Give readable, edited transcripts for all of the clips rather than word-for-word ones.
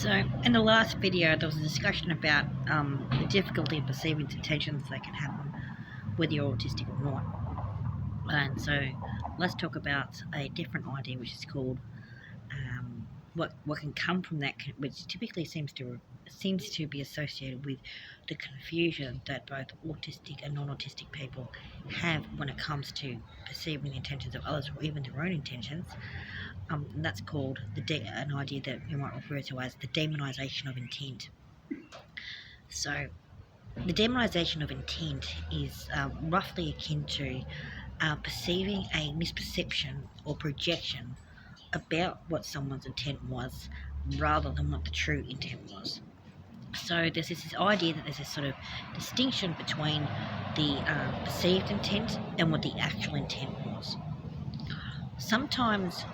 So, in the last video, there was a discussion about the difficulty of perceiving intentions that can happen whether you're autistic or not. And so, let's talk about a different idea, which is called what can come from that, which typically seems to be associated with the confusion that both autistic and non-autistic people have when it comes to perceiving the intentions of others or even their own intentions. And that's called an idea that you might refer to as the demonization of intent. So, the demonization of intent is roughly akin to perceiving a misperception or projection about what someone's intent was rather than what the true intent was. So there's this idea that there's this sort of distinction between the perceived intent and what the actual intent was. Sometimes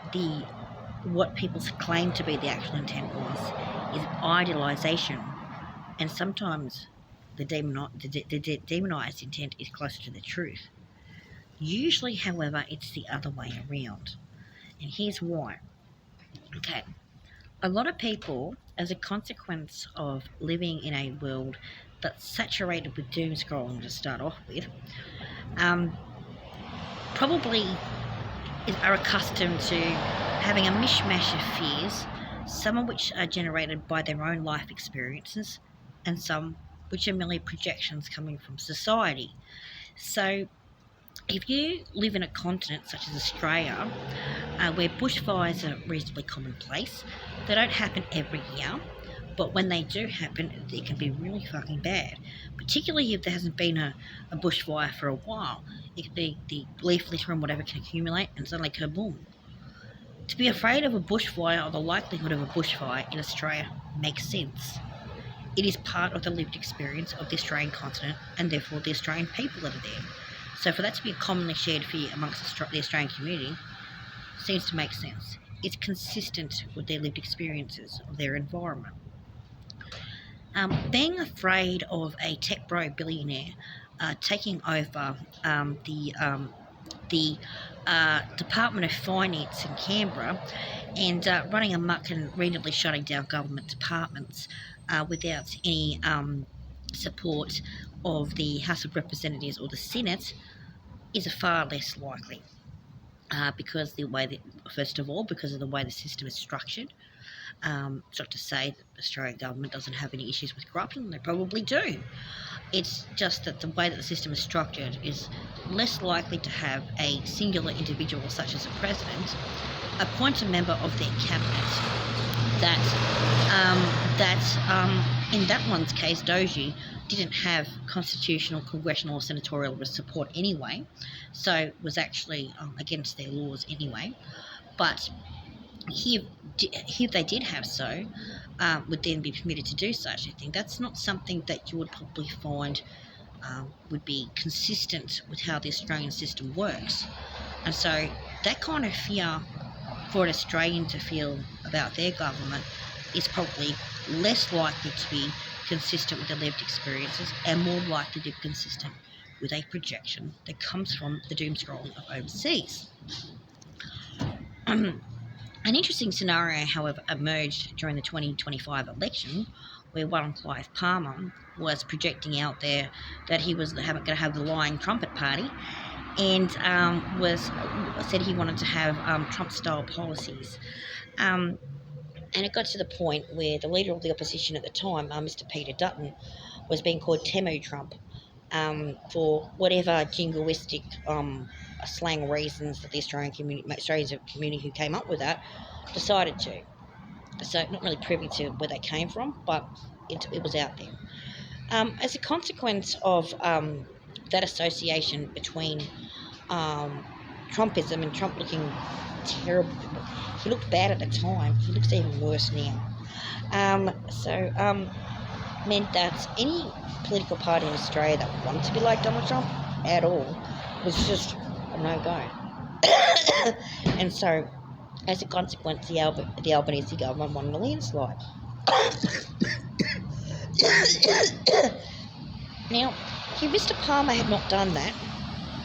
what people claim to be the actual intent was is idealization, and sometimes the demonized intent is closer to the truth. Usually, however, it's the other way around. And here's why. Okay, a lot of people, as a consequence of living in a world that's saturated with doom scrolling to start off with, probably are accustomed to having a mishmash of fears, some of which are generated by their own life experiences, and some which are merely projections coming from society. So, if you live in a continent such as Australia, where bushfires are reasonably commonplace, they don't happen every year, but when they do happen, it can be really fucking bad. Particularly if there hasn't been a bushfire for a while. The leaf litter and whatever can accumulate, and suddenly kaboom. To be afraid of a bushfire or the likelihood of a bushfire in Australia makes sense. It is part of the lived experience of the Australian continent, and therefore the Australian people that are there. So for that to be a commonly shared fear amongst the Australian community seems to make sense. It's consistent with their lived experiences of their environment. Being afraid of a tech bro billionaire taking over the Department of Finance in Canberra and running amok and randomly shutting down government departments without any support of the House of Representatives or the Senate is far less likely because of the way the system is structured. It's not to say that the Australian government doesn't have any issues with corruption. They probably do. It's just that the way that the system is structured is less likely to have a singular individual such as a president appoint a member of their cabinet that in that one's case, Doji didn't have constitutional, congressional or senatorial support anyway, so was actually against their laws anyway. But here they did have so, would then be permitted to do such a thing. That's not something that you would probably find would be consistent with how the Australian system works. And so that kind of fear for an Australian to feel about their government is probably less likely to be consistent with their lived experiences and more likely to be consistent with a projection that comes from the doom scrolling of overseas. An interesting scenario, however, emerged during the 2025 election, where one Clive Palmer was projecting out there that he was going to have the lying trumpet party, and said he wanted to have Trump-style policies. And it got to the point where the leader of the opposition at the time, Mr. Peter Dutton, was being called Temu Trump for whatever jingoistic slang reasons that the Australian community who came up with that decided to. So not really privy to where they came from, but it was out there. As a consequence of that association between Trumpism and Trump looking terrible. He looked bad at the time. He looks even worse now. Meant that any political party in Australia that wanted to be like Donald Trump at all was just a no-go. And so, as a consequence, the Albanese government won a landslide. Now, if Mr. Palmer had not done that,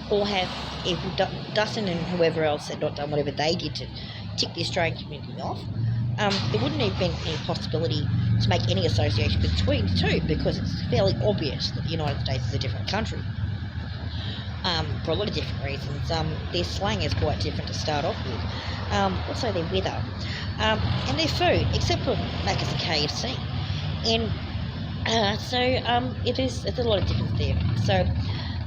or if Dutton and whoever else had not done whatever they did to tick the Australian community off, there wouldn't have been any possibility to make any association between the two, because it's fairly obvious that the United States is a different country, for a lot of different reasons. Their slang is quite different to start off with. Also their weather, and their food, except for Macca's and KFC. And it's a lot of difference there. So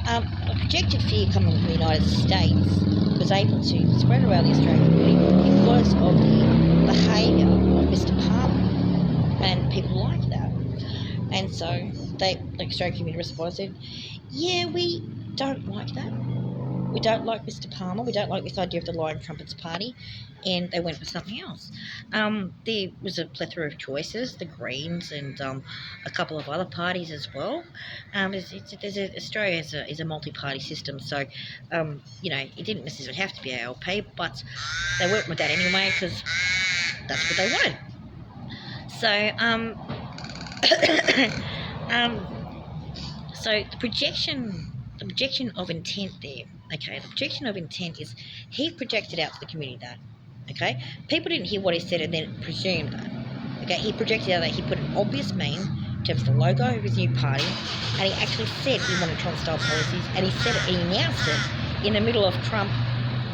a projected fear coming from the United States was able to spread around the Australian community because of the behaviour of Mr. Palmer, and people like that. And so the Australian community responded and said, yeah, we don't like that. We don't like Mr. Palmer. We don't like this idea of the Lion Trumpets Party. And they went for something else. There was a plethora of choices, the Greens and a couple of other parties as well. Australia is a multi-party system, so it didn't necessarily have to be ALP, but they went with that anyway because that's what they wanted. So, so the projection of intent there. Okay, the projection of intent is he projected out to the community that. Okay, people didn't hear what he said and then presumed that. Okay, he projected out that he put an obvious meme in terms of the logo of his new party, and he actually said he wanted Trump-style policies, and he said it, he announced it in the middle of Trump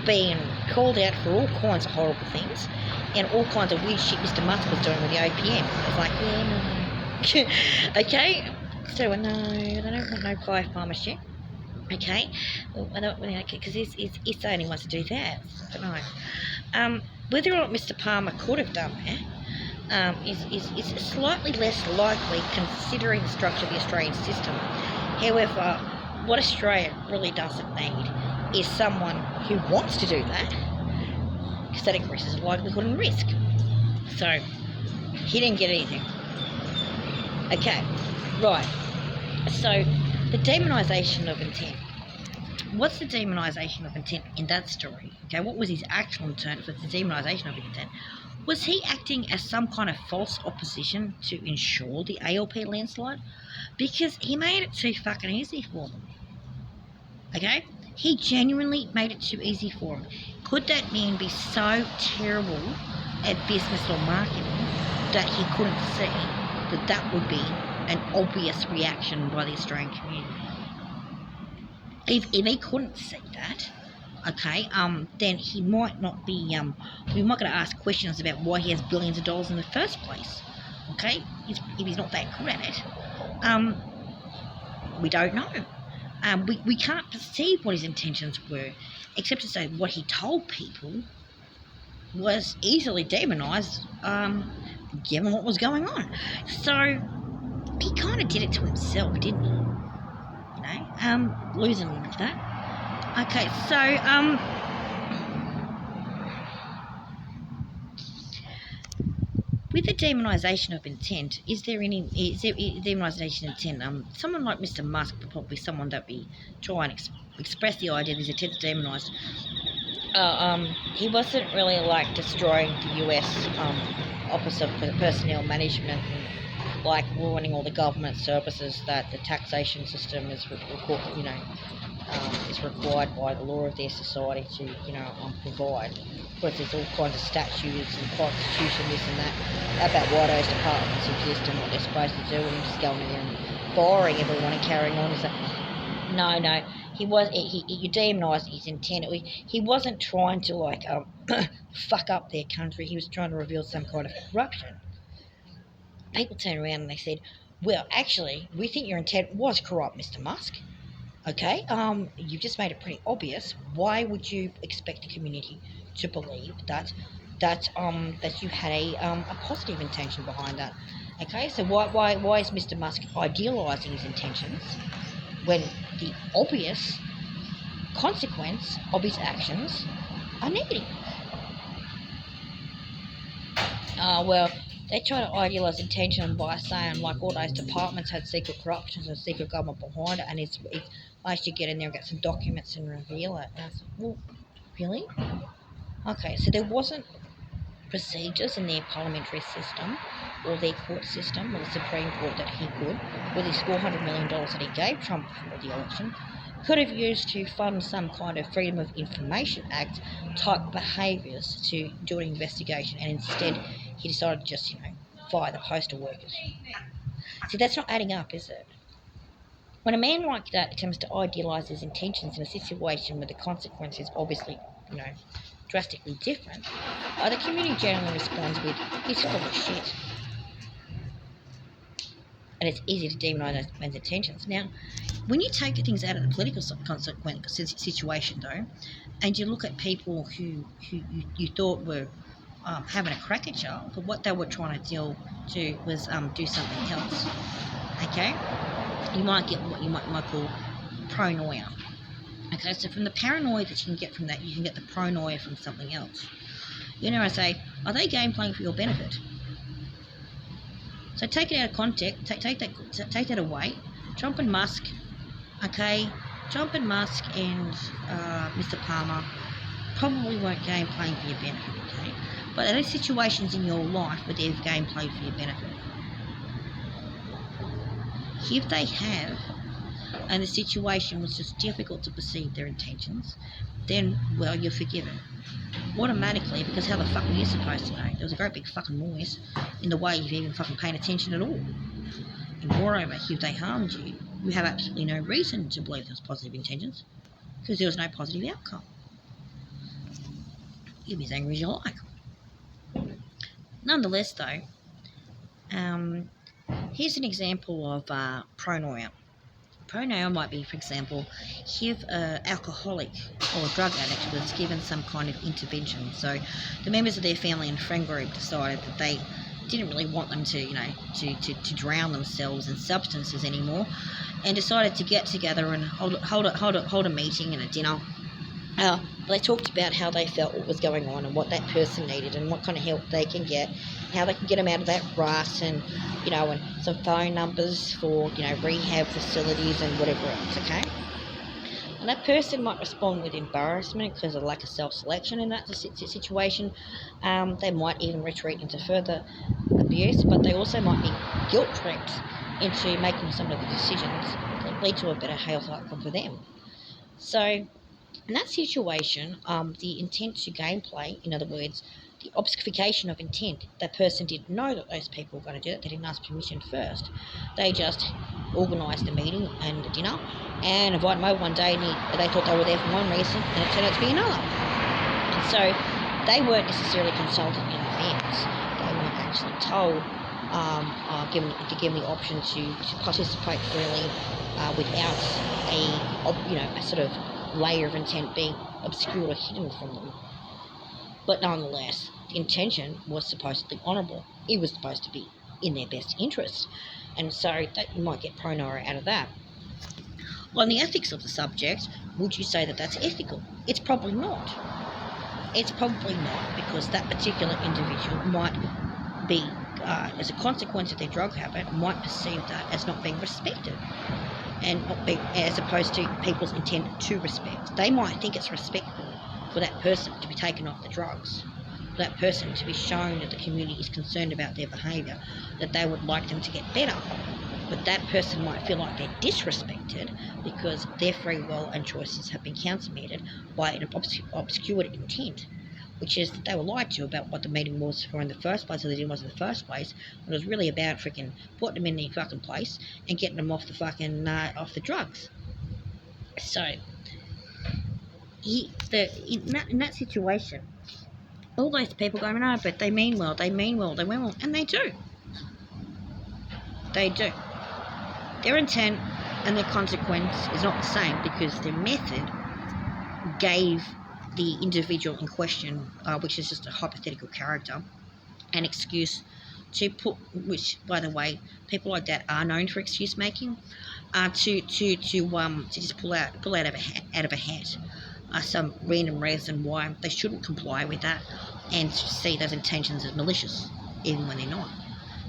being called out for all kinds of horrible things and all kinds of weird shit Mr. Musk was doing with the OPM. It's like, yeah, no. Okay, so no, they don't want no Clive Palmer shit. Okay, because it's only wants to do that. But no, whether or not Mr. Palmer could have done that is slightly less likely considering the structure of the Australian system. However, what Australia really doesn't need is someone who wants to do that, because that increases the likelihood and risk. So he didn't get anything. Okay, right. So the demonisation of intent. What's the demonisation of intent in that story? Okay, what was his actual intent for the demonisation of intent? Was he acting as some kind of false opposition to ensure the ALP landslide? Because he made it too fucking easy for them. Okay? He genuinely made it too easy for him. Could that man be so terrible at business or marketing that he couldn't see that would be an obvious reaction by the Australian community? If he couldn't see that, okay, then he might not be, we might going to ask questions about why he has billions of dollars in the first place, okay, if he's not that good at it. We don't know. We can't perceive what his intentions were, except to say what he told people was easily demonised, given what was going on. So he kind of did it to himself, didn't he? Losing like that. Okay, so with the demonisation of intent, is there demonisation of intent? Someone like Mr. Musk would probably be someone that we try and express the idea that his intent is demonised. He wasn't really like destroying the US Office of Personnel Management and like ruining all the government services that the taxation system is required by the law of their society to provide. Of course, there's all kinds of statutes and constitution, this and that, about why those departments exist and what they're supposed to do, and just going in there and firing everyone and carrying on. So, no, you demonised his intent. He wasn't trying to fuck up their country. He was trying to reveal some kind of corruption. People turned around and they said, well, actually, we think your intent was corrupt, Mr. Musk. Okay, you've just made it pretty obvious. Why would you expect the community to believe that you had a positive intention behind that? Okay, so why is Mr. Musk idealising his intentions when the obvious consequence of his actions are negative? Well, they try to idealise intention by saying like all those departments had secret corruptions and secret government behind it, and I should get in there and get some documents and reveal it. And I said, well, really? Okay, so there wasn't procedures in their parliamentary system or their court system or the Supreme Court that he could, with his $400 million that he gave Trump before the election, could have used to fund some kind of Freedom of Information Act type behaviours to do an investigation, and instead he decided to just, fire the postal workers. See, that's not adding up, is it? When a man like that attempts to idealise his intentions in a situation where the consequence is obviously, drastically different, the community generally responds with, he's full of shit. And it's easy to demonise those men's intentions. Now, when you take things out of the political consequence situation, though, and you look at people who you thought were having a crack at you, but what they were trying to do was do something else, okay? You might get what you might call pronoia. Okay, so from the paranoia that you can get from that, you can get the pronoia from something else. I say, are they game playing for your benefit? So take it out of context, take that away. Trump and Musk, okay? Trump and Musk and Mr. Palmer probably weren't game playing for your benefit, okay? But there are situations in your life where they've game played for your benefit. If they have, and the situation was just difficult to perceive their intentions, then, well, you're forgiven. Automatically, because how the fuck were you supposed to know? There was a great big fucking noise in the way you've even fucking paying attention at all. And moreover, if they harmed you, you have absolutely no reason to believe there was positive intentions, because there was no positive outcome. You'd be as angry as you like. Nonetheless, though, here's an example of pronoia. Pronoia might be, for example, if an alcoholic or a drug addict was given some kind of intervention. So the members of their family and friend group decided that they didn't really want them to, to drown themselves in substances anymore, and decided to get together and hold a meeting and a dinner. They talked about how they felt, what was going on, and what that person needed, and what kind of help they can get, how they can get them out of that rut, and and some phone numbers for rehab facilities and whatever else. Okay, and that person might respond with embarrassment because of lack of self-selection in that situation. They might even retreat into further abuse, but they also might be guilt-tripped into making some of the decisions that lead to a better health outcome for them. So in that situation, the intent to gameplay, in other words, the obfuscation of intent, that person didn't know that those people were going to do it. They didn't ask permission first. They just organised the meeting and the dinner and invited them over one day, and they thought they were there for one reason, and it turned out to be another. And so they weren't necessarily consulted in advance. They weren't actually told, given the option to participate freely without a sort of layer of intent being obscured or hidden from them. But nonetheless, the intention was supposedly honourable. It was supposed to be in their best interest, and so that you might get pronoia out of that. On the ethics of the subject, would you say that that's ethical? It's probably not. It's probably not, because that particular individual might be, as a consequence of their drug habit, might perceive that as not being respected, and not be, as opposed to people's intent to respect. They might think it's respectful for that person to be taken off the drugs, for that person to be shown that the community is concerned about their behaviour, that they would like them to get better. But that person might feel like they're disrespected because their free will and choices have been countermeasured by an obscured intent, which is that they were lied to about what the meeting was for in the first place, or the dinner was in the first place, when it was really about freaking putting them in their fucking place and getting them off the fucking off the drugs. So in that situation, all those people go, no, but they mean well, and they do. They do. Their intent and their consequence is not the same, because their method gave the individual in question, which is just a hypothetical character, an excuse to put, which, by the way, people like that are known for excuse making, to just pull out of a hat some random reason why they shouldn't comply with that, and see those intentions as malicious, even when they're not.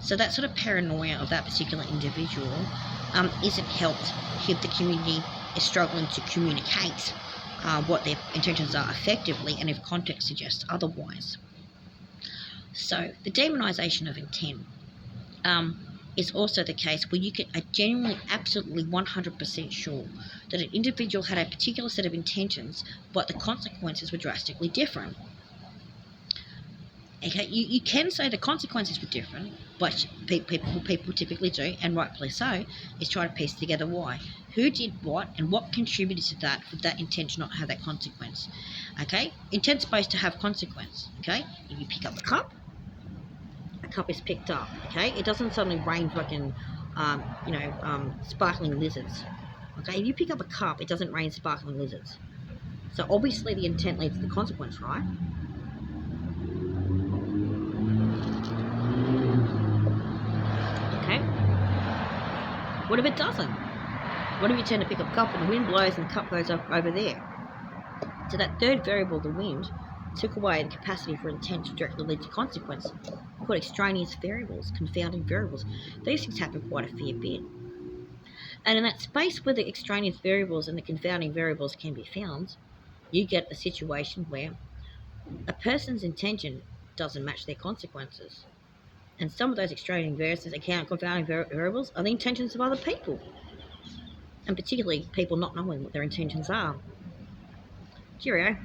So that sort of paranoia of that particular individual isn't helped if the community is struggling to communicate what their intentions are effectively, and if context suggests otherwise. So the demonisation of intent is also the case where you are genuinely, absolutely 100% sure that an individual had a particular set of intentions, but the consequences were drastically different. Okay, you can say the consequences were different, but people typically do, and rightfully so, is try to piece together why. Who did what and what contributed to that for that intention not to have that consequence. Okay? Intent's supposed to have consequence. Okay? If you pick up a cup is picked up. Okay? It doesn't suddenly rain fucking sparkling lizards. Okay? If you pick up a cup, it doesn't rain sparkling lizards. So obviously the intent leads to the consequence, right? Okay? What if it doesn't? What if you tend to pick up a cup and the wind blows and the cup goes up over there? So that third variable, the wind, took away the capacity for intent to directly lead to consequence. Called extraneous variables, confounding variables. These things happen quite a fair bit. And in that space where the extraneous variables and the confounding variables can be found, you get a situation where a person's intention doesn't match their consequences. And some of those extraneous variables and confounding variables are the intentions of other people. And particularly people not knowing what their intentions are. Cheerio.